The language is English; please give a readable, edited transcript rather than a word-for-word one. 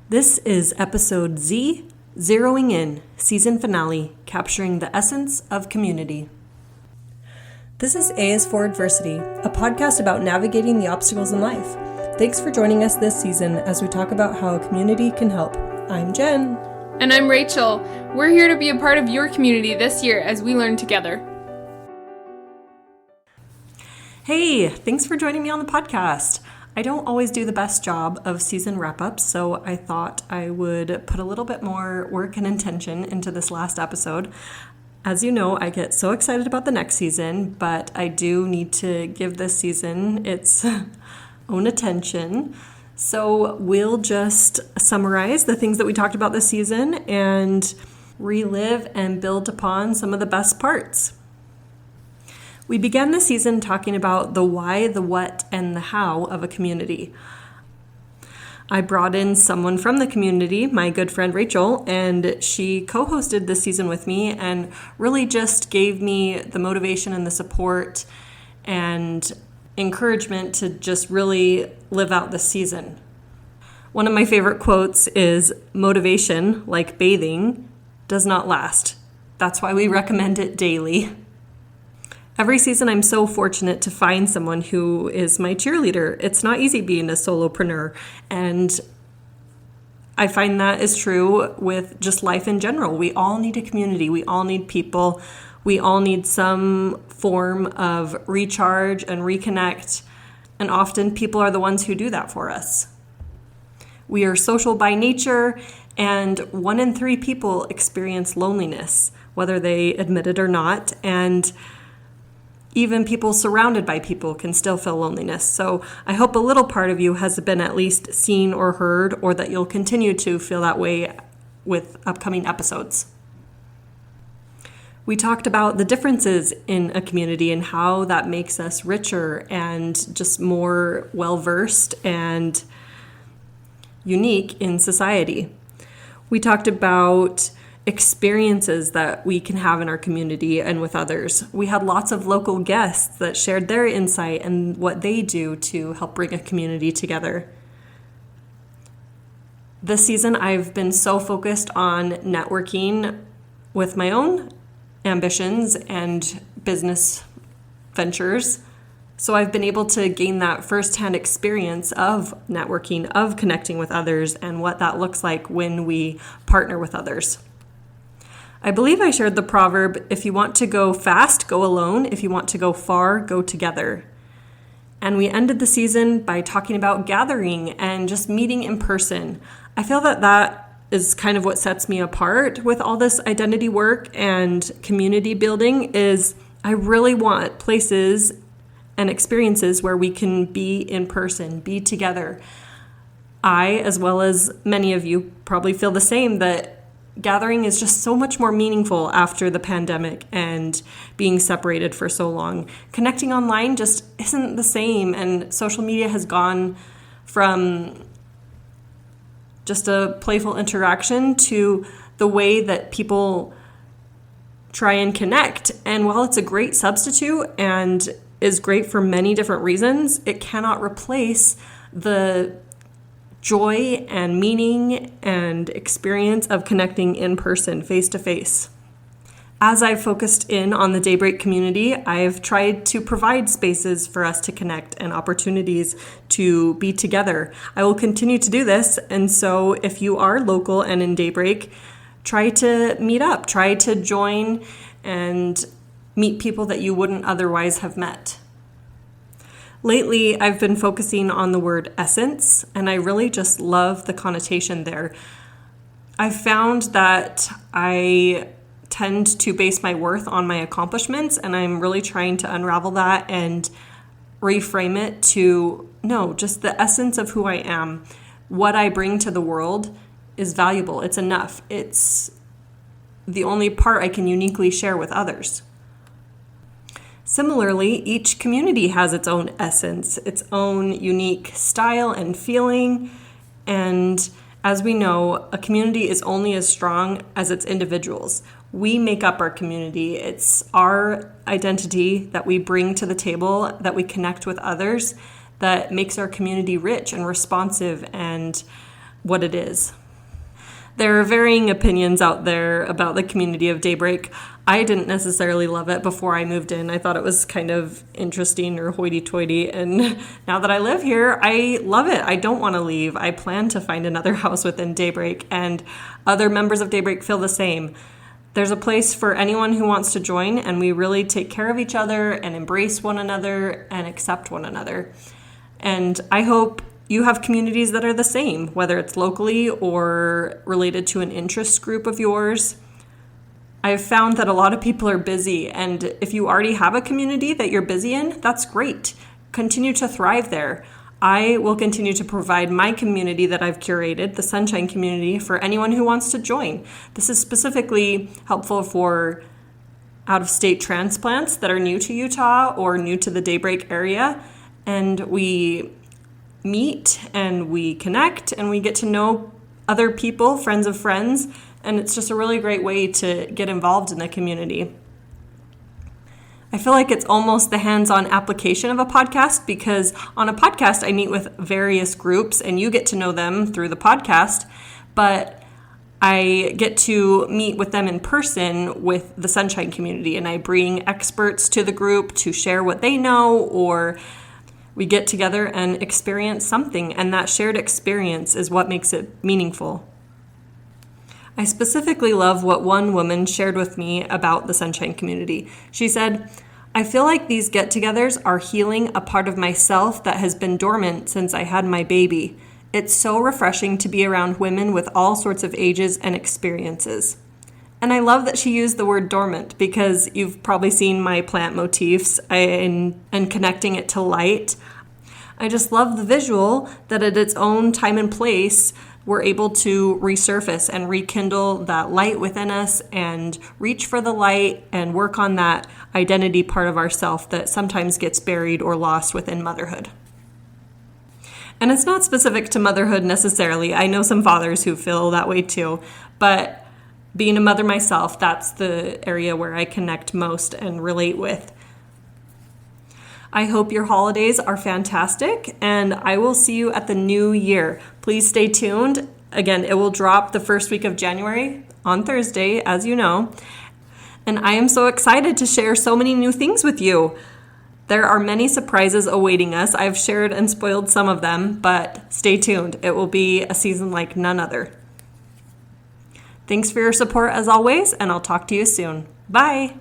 This is episode Z, Zeroing In, season finale, capturing the essence of community. This is A is for Adversity, a podcast about navigating the obstacles in life. Thanks for joining us this season as we talk about how a community can help. I'm Jen. And I'm Rachel. We're here to be a part of your community this year as we learn together. Hey, thanks for joining me on the podcast. I don't always do the best job of season wrap-ups, so I thought I would put a little bit more work and intention into this last episode. As you know, I get so excited about the next season, but I do need to give this season its own attention. So we'll just summarize the things that we talked about this season and relive and build upon some of the best parts. We began the season talking about the why, the what, and the how of a community. I brought in someone from the community, my good friend Rachel, and she co-hosted this season with me and really just gave me the motivation and the support and encouragement to just really live out this season. One of my favorite quotes is, "Motivation, like bathing, does not last. That's why we recommend it daily." Every season, I'm so fortunate to find someone who is my cheerleader. It's not easy being a solopreneur, and I find that is true with just life in general. We all need a community. We all need people. We all need some form of recharge and reconnect, and often people are the ones who do that for us. We are social by nature, and 1 in 3 people experience loneliness, whether they admit it or not, and even people surrounded by people can still feel loneliness. So I hope a little part of you has been at least seen or heard, or that you'll continue to feel that way with upcoming episodes. We talked about the differences in a community and how that makes us richer and just more well-versed and unique in society. We talked about experiences that we can have in our community and with others. We had lots of local guests that shared their insight and what they do to help bring a community together. This season, I've been so focused on networking with my own ambitions and business ventures. So I've been able to gain that firsthand experience of networking, of connecting with others, and what that looks like when we partner with others. I believe I shared the proverb, if you want to go fast, go alone. If you want to go far, go together. And we ended the season by talking about gathering and just meeting in person. I feel that that is kind of what sets me apart with all this identity work and community building is I really want places and experiences where we can be in person, be together. I, as well as many of you, probably feel the same, that gathering is just so much more meaningful after the pandemic and being separated for so long. Connecting online just isn't the same, and social media has gone from just a playful interaction to the way that people try and connect. And while it's a great substitute and is great for many different reasons, it cannot replace the joy and meaning and experience of connecting in person, face to face. As I've focused in on the Daybreak community, I've tried to provide spaces for us to connect and opportunities to be together. I will continue to do this, and so if you are local and in Daybreak, try to meet up, try to join and meet people that you wouldn't otherwise have met. Lately, I've been focusing on the word essence, and I really just love the connotation there. I've found that I tend to base my worth on my accomplishments, and I'm really trying to unravel that and reframe it to, no, just the essence of who I am. What I bring to the world is valuable. It's enough. It's the only part I can uniquely share with others. Similarly, each community has its own essence, its own unique style and feeling, and as we know, a community is only as strong as its individuals. We make up our community. It's our identity that we bring to the table, that we connect with others, that makes our community rich and responsive and what it is. There are varying opinions out there about the community of Daybreak. I didn't necessarily love it before I moved in. I thought it was kind of interesting or hoity-toity, and now that I live here, I love it. I don't want to leave. I plan to find another house within Daybreak, and other members of Daybreak feel the same. There's a place for anyone who wants to join, and we really take care of each other and embrace one another and accept one another. And I hope you have communities that are the same, whether it's locally or related to an interest group of yours. I've found that a lot of people are busy, and if you already have a community that you're busy in, that's great. Continue to thrive there. I will continue to provide my community that I've curated, the Sunshine Community, for anyone who wants to join. This is specifically helpful for out-of-state transplants that are new to Utah or new to the Daybreak area, and we meet and we connect and we get to know other people, friends of friends, and it's just a really great way to get involved in the community. I feel like it's almost the hands-on application of a podcast, because on a podcast I meet with various groups and you get to know them through the podcast, but I get to meet with them in person with the Sunshine Community, and I bring experts to the group to share what they know, or we get together and experience something, and that shared experience is what makes it meaningful. I specifically love what one woman shared with me about the Sunshine Community. She said, "I feel like these get-togethers are healing a part of myself that has been dormant since I had my baby. It's so refreshing to be around women with all sorts of ages and experiences." And I love that she used the word dormant, because you've probably seen my plant motifs and connecting it to light. I just love the visual that at its own time and place, we're able to resurface and rekindle that light within us and reach for the light and work on that identity part of ourself that sometimes gets buried or lost within motherhood. And it's not specific to motherhood necessarily. I know some fathers who feel that way too, but being a mother myself, that's the area where I connect most and relate with. I hope your holidays are fantastic, and I will see you at the new year. Please stay tuned. Again, it will drop the first week of January on Thursday, as you know. And I am so excited to share so many new things with you. There are many surprises awaiting us. I've shared and spoiled some of them, but stay tuned. It will be a season like none other. Thanks for your support as always, and I'll talk to you soon. Bye.